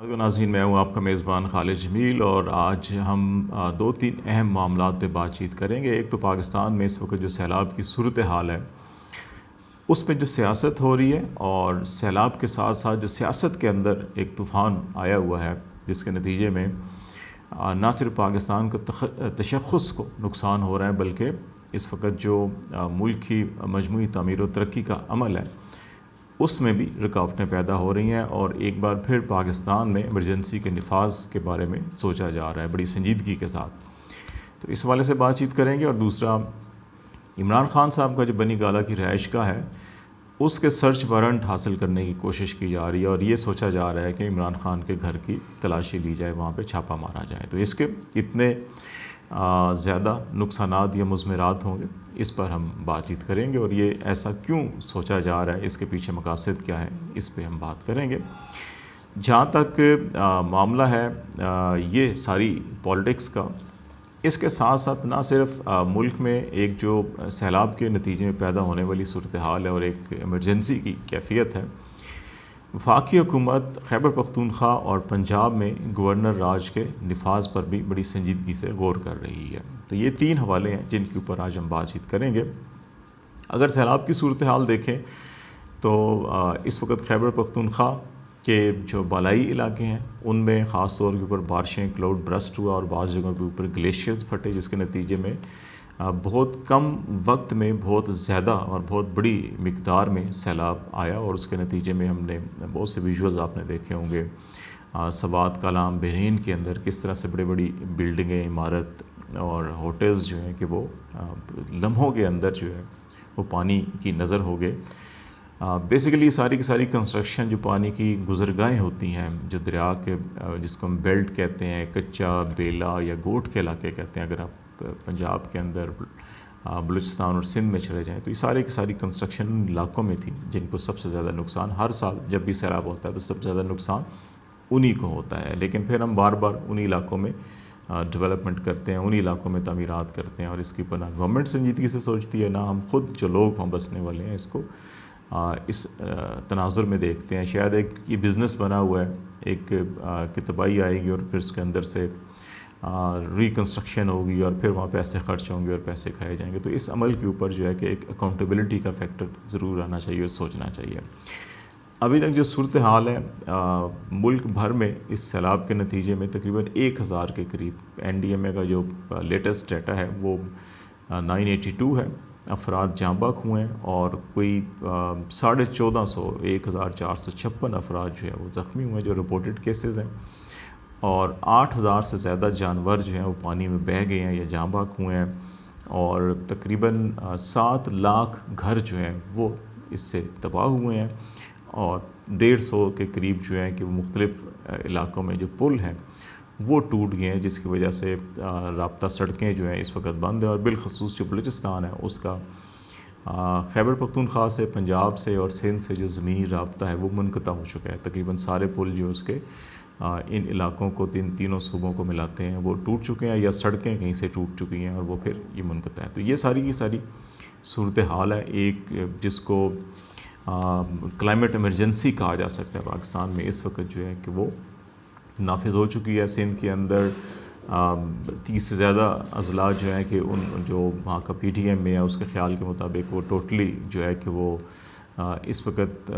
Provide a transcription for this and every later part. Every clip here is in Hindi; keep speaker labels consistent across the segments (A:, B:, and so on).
A: नाज़रीन, मैं हूँ आपका मेज़बान खालिद जमील और आज हम दो तीन अहम मामलात पे बातचीत करेंगे। एक तो पाकिस्तान में इस वक्त जो सैलाब की सूरत हाल है उसमें जो सियासत हो रही है, और सैलाब के साथ साथ जो सियासत के अंदर एक तूफ़ान आया हुआ है जिसके नतीजे में ना सिर्फ पाकिस्तान का तशख़्ख़ुस को नुकसान हो रहा है, बल्कि इस वक्त जो मुल्क की मजमूई तामीर व तरक्की का अमल है उसमें भी रुकावटें पैदा हो रही हैं। और एक बार फिर पाकिस्तान में इमरजेंसी के नफाज के बारे में सोचा जा रहा है बड़ी संजीदगी के साथ। तो इस हवाले से बातचीत करेंगे। और दूसरा, इमरान खान साहब का जो बनी गाला की रिहाइश का है उसके सर्च वारंट हासिल करने की कोशिश की जा रही है, और ये सोचा जा रहा है कि इमरान खान के घर की तलाशी ली जाए, वहाँ पे छापा मारा जाए। तो इसके इतने ज़्यादा नुकसानात या मुज़मरात होंगे, इस पर हम बातचीत करेंगे। और ये ऐसा क्यों सोचा जा रहा है, इसके पीछे मकासद क्या है, इस पे हम बात करेंगे। जहाँ तक मामला है ये सारी पॉलिटिक्स का, इसके साथ साथ ना सिर्फ मुल्क में एक जो सैलाब के नतीजे में पैदा होने वाली सूरत हाल है और एक इमरजेंसी की कैफियत है, वफाकी हुकूमत खैबर पख्तूनख्वा और पंजाब में गवर्नर राज के नफाज पर भी बड़ी संजीदगी से गौर कर रही है। तो ये तीन हवाले हैं जिनके ऊपर आज हम बातचीत करेंगे। अगर सैलाब की सूरत हाल देखें तो इस वक्त खैबर पख्तूनख्वा के जो बालाई इलाके हैं उनमें ख़ास तौर के ऊपर बारिशें, क्लाउड ब्रस्ट हुआ और बाज़ जगहों के ऊपर ग्लेशियर्स फटे, जिसके नतीजे में बहुत कम वक्त में बहुत ज़्यादा और बहुत बड़ी मिकदार में सैलाब आया। और उसके नतीजे में हमने बहुत से विजुअल्स आपने देखे होंगे सवात, कलाम, बहरीन के अंदर किस तरह से बड़ी बड़ी बिल्डिंगें, इमारत और होटल्स जो हैं कि वो लम्हों के अंदर जो है वो पानी की नज़र हो गए। बेसिकली सारी की सारी कंस्ट्रक्शन जो पानी की गुज़रगाहें होती हैं, जो दरिया के जिसको हम बेल्ट कहते हैं, कच्चा, बेला या गोट के इलाके कहते हैं, अगर आप पंजाब के अंदर बलूचिस्तान और सिंध में चले जाएं तो ये सारे की सारी कंस्ट्रक्शन इलाकों में थी जिनको सबसे ज़्यादा नुकसान, हर साल जब भी सैलाब होता है तो सबसे ज़्यादा नुकसान उन्हीं को होता है। लेकिन फिर हम बार बार उन्हीं इलाकों में डेवलपमेंट करते हैं, उन्हीं इलाकों में तमीरात करते हैं, और इसकी ऊपर ना गवर्नमेंट संजीदगी से सोचती है, ना हम खुद जो लोग वहाँ बसने वाले हैं इसको इस तनाजुर में देखते हैं। शायद एक ये बिज़नेस बना हुआ है, एक कि तबाही आएगी और फिर उसके अंदर से रिकन्स्ट्रक्शन होगी और फिर वहाँ पैसे खर्च होंगे और पैसे खाए जाएंगे। तो इस अमल के ऊपर जो है कि एक अकाउंटेबिलिटी का फैक्टर ज़रूर आना चाहिए और सोचना चाहिए। अभी तक जो सूरत हाल है मुल्क भर में इस सैलाब के नतीजे में तकरीबन 1000 के करीब NDMA का जो लेटेस्ट डाटा है वो 982 है अफराद जाँ बाक हुए हैं, और कोई 1456 अफराद जो है वो ज़ख्मी हुए हैं जो रिपोर्टेड केसेस हैं, और 8000 से ज़्यादा जानवर जो हैं वो पानी में बह गए हैं या जाँ बाक हुए हैं, और तकरीबन 7 लाख घर जो हैं वो इससे तबाह हुए हैं, और 150 के करीब जो है कि वो मुख्तलिफ़ इलाकों में जो पुल हैं वो टूट गए हैं, जिसकी वजह से राब्ता सड़कें जो हैं इस वक्त बंद है। और बिलखसूस जो बलूचिस्तान है उसका खैबर पख्तूनख्वा से, पंजाब से और सिंध से जो ज़मीनी राब्ता है वो मुनक़ता हो चुका है। तकरीबन सारे पुल जो उसके इन इलाकों को तीनों सूबों को मिलाते हैं वो टूट चुके हैं, या सड़कें कहीं से टूट चुकी हैं और वो फिर ये मुनक़ता है। तो ये सारी की सारी सूरत हाल है, एक जिसको क्लाइमेट इमरजेंसी कहा जा सकता है पाकिस्तान में इस वक्त जो है कि वो नाफिज़ हो चुकी है। सिंध के अंदर 30 से ज़्यादा अजला जो है कि उन जो वहाँ का PTM में है उसके ख्याल के मुताबिक वो टोटली जो है कि वो इस वक्त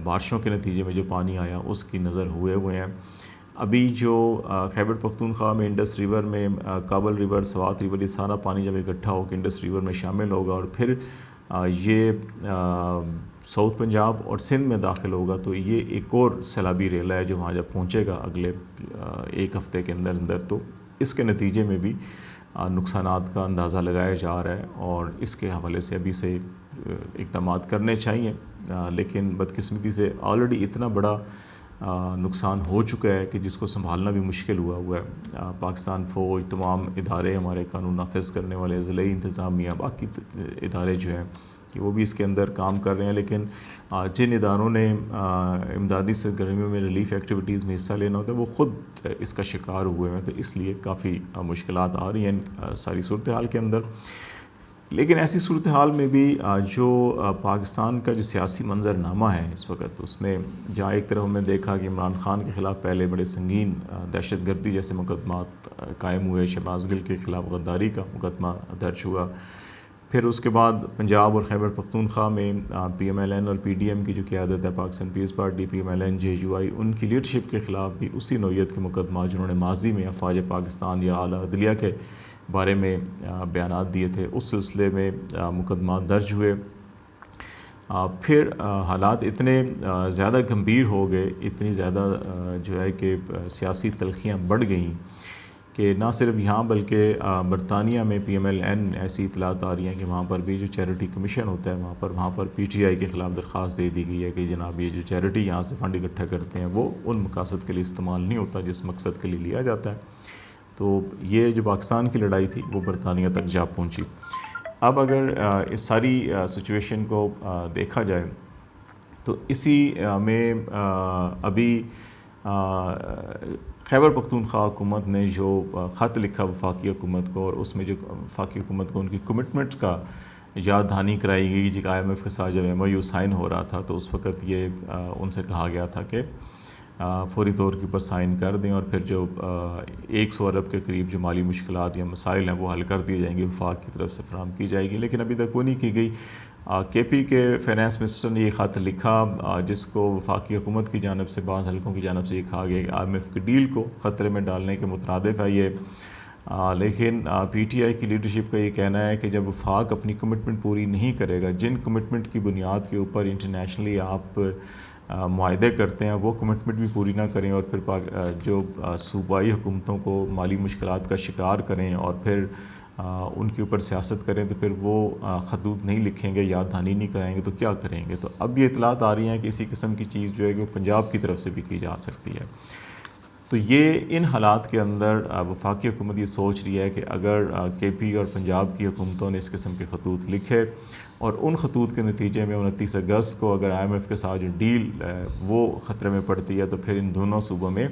A: बारिशों के नतीजे में जो पानी आया उसकी नज़र हुए हैं। अभी जो खैबर पख्तूनख्वा में इंडस रिवर में काबल रिवर, सवात रिवर, ये सारा पानी जब इकट्ठा होकर इंडस रिवर में शामिल होगा और फिर ये साउथ पंजाब और सिंध में दाखिल होगा, तो ये एक और सैलाबी रेला है जो वहाँ जब पहुँचेगा अगले एक हफ़्ते के अंदर अंदर, तो इसके नतीजे में भी नुकसानात का अंदाज़ा लगाया जा रहा है। और इसके हवाले से अभी से इक़दाम करने चाहिए, लेकिन बदकिस्मती से ऑलरेडी इतना बड़ा नुकसान हो चुका है कि जिसको संभालना भी मुश्किल हुआ है। पाकिस्तान फ़ौज, तमाम इदारे, हमारे कानून नाफिज करने वाले ज़िले इंतज़ामिया, बाकी इदारे जो हैं कि वो भी इसके अंदर काम कर रहे हैं, लेकिन जिन इदारों ने इमदादी सरगर्मियों में रिलीफ एक्टिविटीज़ में हिस्सा लेना होता है वो ख़ुद इसका शिकार हुए हैं, तो इसलिए काफ़ी मुश्किलात आ रही हैं सारी सूरत हाल के अंदर। लेकिन ऐसी सूरत हाल में भी जो पाकिस्तान का जो सियासी मंजरनामा है इस वक्त, उसमें जहाँ एक तरफ हमने देखा कि इमरान खान के ख़िलाफ़ पहले बड़े संगीन दहशत गर्दी जैसे मुकदमात कायम हुए, शहबाज गिल के ख़िलाफ़ गद्दारी का मुकदमा दर्ज हुआ, फिर उसके बाद पंजाब और खैबर पख्तूनख्वा में PMLN और PDM की जो क़यादत है, Pakistan peace party, PMLN, JUI, उनकी लीडरशिप के ख़िलाफ़ भी उसी नौइयत के मुकदमा जिन्होंने माजी में अफवाज पाकिस्तान या आला अदलिया के बारे में बयानात दिए थे, उस सिलसिले में मुकदमा दर्ज हुए। फिर हालात इतने ज़्यादा गंभीर हो गए, इतनी ज़्यादा जो है कि सियासी तलखियाँ बढ़ गईं कि ना सिर्फ यहाँ बल्कि बरतानिया में PMLN ऐसी इतलात आ रही हैं कि वहाँ पर भी जो चैरिटी कमीशन होता है वहाँ पर PTI के ख़िलाफ़ दरख्वास्त दे दी गई है कि जनाब ये जो चैरिटी यहाँ से फ़ंड इकट्ठा करते हैं वो उन मकासद के लिए इस्तेमाल नहीं होता जिस मकसद के लिए लिया जाता है। तो ये जो पाकिस्तान की लड़ाई थी वो बरतानिया तक जा पहुँची। अब अगर इस सारी सिचुएशन को देखा जाए तो इसी में अभी खैबर पख्तूनख्वा हुकूमत ने जो ख़त लिखा वफाकी हुकूमत को, और उसमें जो वफाकी हुकूमत को उनकी कमिटमेंट्स का याद दहानी कराई गई, जो IMF के साथ जब MOU साइन हो रहा था तो उस वक़्त ये उनसे कहा गया था कि फौरी तौर के ऊपर साइन कर दें और फिर जो 100 अरब के करीब जो माली मुश्किलात या मसाइल हैं वो हल कर दिए जाएंगे, वफाक की तरफ से फराहम की जाएगी। लेकिन अभी तक वो नहीं की गई। KP के फाइनेंस मिनिस्टर ने ये ख़त लिखा जिसको वफाकी हुकूमत की जानब से, बाज़ हल्कों की जानब से ये कहा गया कि IMF की डील को ख़तरे में डालने के मुतरादिफ है ये। लेकिन PTI की लीडरशिप का ये कहना है कि जब वफाक अपनी कमिटमेंट पूरी नहीं करेगा, जिन कमिटमेंट की बुनियाद के ऊपर इंटरनेशनली आप मुआहदे करते हैं वो कमिटमेंट भी पूरी ना करें और फिर जो सूबाई हुकूमतों को माली मुश्किलात का शिकार करें और फिर उनके ऊपर सियासत करें, तो फिर वो खतूत नहीं लिखेंगे, याद दहानी नहीं कराएंगे तो क्या करेंगे। तो अब ये इतलात आ रही हैं कि इसी किस्म की चीज़ जो है कि वो पंजाब की तरफ से भी की जा सकती है। तो ये इन हालात के अंदर वफाकी हुकूमत ये सोच रही है कि अगर KP और पंजाब की हुकूमतों ने इस किस्म के खतूत लिखे और उन खतूत के नतीजे में 29 अगस्त को अगर IMF के साथ जो डील वो ख़तरे में पड़ती है, तो फिर इन दोनों सूबों में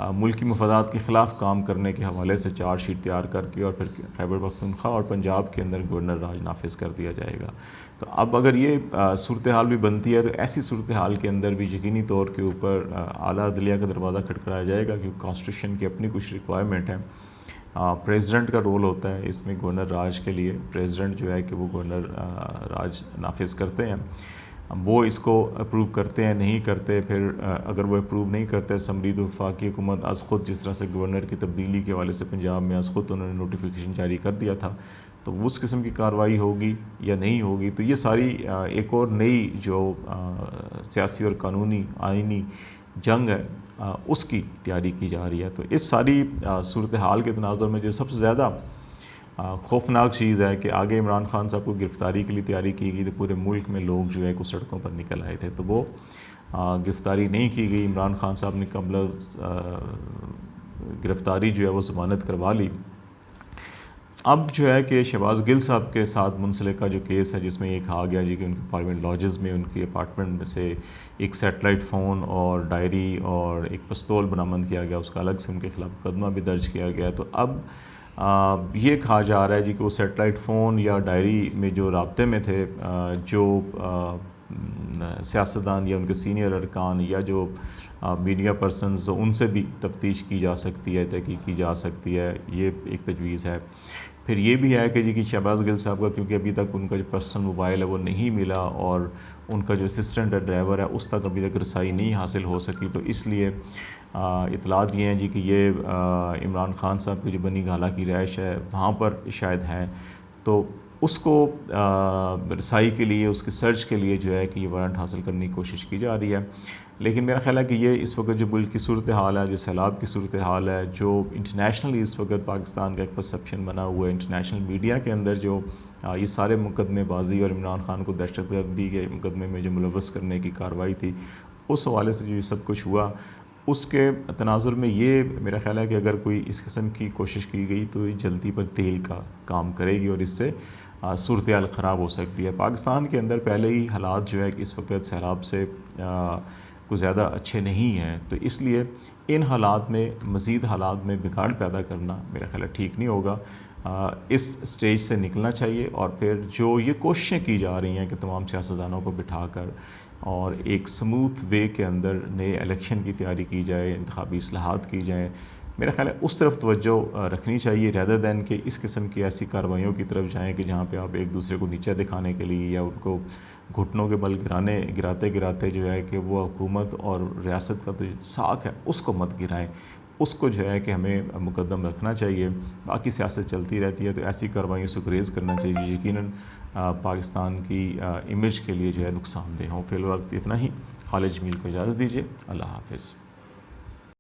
A: मुल्की मफादात के ख़िलाफ़ काम करने के हवाले से चार्जशीट तैयार करके और फिर खैबर पख्तूनख्वा और पंजाब के अंदर गवर्नर राज नाफिज कर दिया जाएगा। तो अब अगर ये सूरत हाल भी बनती है तो ऐसी सूरत हाल के अंदर भी यकीनी तौर के ऊपर आला अदलिया का दरवाज़ा खटखटाया जाएगा, क्योंकि कॉन्स्टिट्यूशन की अपनी कुछ रिक्वायरमेंट है। प्रेसिडेंट का रोल होता है इसमें गवर्नर राज के लिए। प्रेसिडेंट जो है कि वो गवर्नर राज नाफिज करते हैं, वो इसको अप्रूव करते हैं नहीं करते। फिर अगर वो अप्रूव नहीं करते असम्बली, तो वफाकी हुकूमत आज ख़ुद जिस तरह से गवर्नर की तब्दीली के हवाले से पंजाब में आज ख़ुद उन्होंने नोटिफिकेशन जारी कर दिया था, तो उस किस्म की कार्रवाई होगी या नहीं होगी। तो ये सारी एक और नई जो सियासी और कानूनी आइनी जंग है उसकी तैयारी की जा रही है। तो इस सारी सूरत हाल के तनाज़ुर में जो सबसे ज़्यादा खौफनाक चीज़ है कि आगे इमरान खान साहब को गिरफ़्तारी के लिए तैयारी की गई, तो पूरे मुल्क में लोग जो है कुछ सड़कों पर निकल आए थे, तो वो गिरफ़्तारी नहीं की गई। इमरान खान साहब ने कबल गिरफ़्तारी जो है वो ज़मानत करवा ली। अब जो है कि शहबाज गिल साहब के साथ मुंसलिका जो केस है, जिसमें ये कहा गया जी कि उनके पार्लियामेंट लॉजेस में उनकी अपार्टमेंट में से एक सैटेलाइट फ़ोन और डायरी और एक पिस्तौल बरामद किया गया, उसका अलग से उनके ख़िलाफ़ मुकदमा भी दर्ज किया गया। तो अब ये कहा जा रहा है जी कि वो सैटेलाइट फ़ोन या डायरी में जो राब्ते में थे जो सियासतदान या उनके सीनियर अरकान या जो मीडिया पर्सनस, उनसे भी तफ्तीश की जा सकती है, तहकीक की जा सकती है, ये एक तजवीज़ है। फिर ये भी है कि शहबाज गिल साहब का, क्योंकि अभी तक उनका जो पर्सनल मोबाइल है वो नहीं मिला और उनका जो असिस्टेंट है, ड्राइवर है, उस तक अभी तक रसाई नहीं हासिल हो सकी, तो इसलिए इतलात ये हैं जी कि ये इमरान खान साहब की जो बनी गाला की रहाइश है वहाँ पर शायद है, तो उसको रसाई के लिए, उसके सर्च के लिए जो है कि ये वारंट हासिल करने की कोशिश की जा रही है। लेकिन मेरा ख्याल है कि ये इस वक्त जो मुल्क की सूरत हाल है, जो सैलाब की सूरत हाल है, जो इंटरनेशनली इस वक्त पाकिस्तान का एक परसेप्शन बना हुआ है इंटरनेशनल मीडिया के अंदर, जो ये सारे मुकदमेबाजी और इमरान खान को दहशतगर्दी के मुकदमे में जो मुलव्वस करने की कार्रवाई थी, उस हवाले से जो सब कुछ हुआ, उसके तनाजुर में ये मेरा ख्याल है कि अगर कोई इस किस्म की कोशिश की गई तो ये जल्दी पर तेल का काम करेगी और इससे सूरत हाल ख़राब हो सकती है। पाकिस्तान के अंदर पहले ही हालात जो है कि इस वक्त सैलाब से कुछ ज़्यादा अच्छे नहीं हैं, तो इसलिए इन हालात में मज़ीद हालात में बिगाड़ पैदा करना मेरा ख्याल है ठीक नहीं होगा। इस स्टेज से निकलना चाहिए और फिर जो ये कोशिशें की जा रही हैं कि तमाम सियासतदानों को बिठाकर और एक स्मूथ वे के अंदर नए इलेक्शन की तैयारी की जाए, इंतखाबी इस्लाहात की जाएँ, मेरा ख़्याल है उस तरफ तवज्जो रखनी चाहिए, रैदर दैन कि इस किस्म की ऐसी कार्रवाइयों की तरफ जाएँ कि जहाँ पे आप एक दूसरे को नीचा दिखाने के लिए या उनको घुटनों के बल गिराते गिराते जो है कि वो हुकूमत और रियासत का जो साख है उसको मत गिराएं, उसको जो है कि हमें मुकद्दम रखना चाहिए। बाकी सियासत चलती रहती है, तो ऐसी कार्रवाइयों से गुरेज़ करना चाहिए यकीनन पाकिस्तान की इमेज के लिए जो है नुकसानदेह हों। फ़िलहाल इतना ही। खालिद जमील को इजाज़त दीजिए। अल्लाह हाफ़िज़।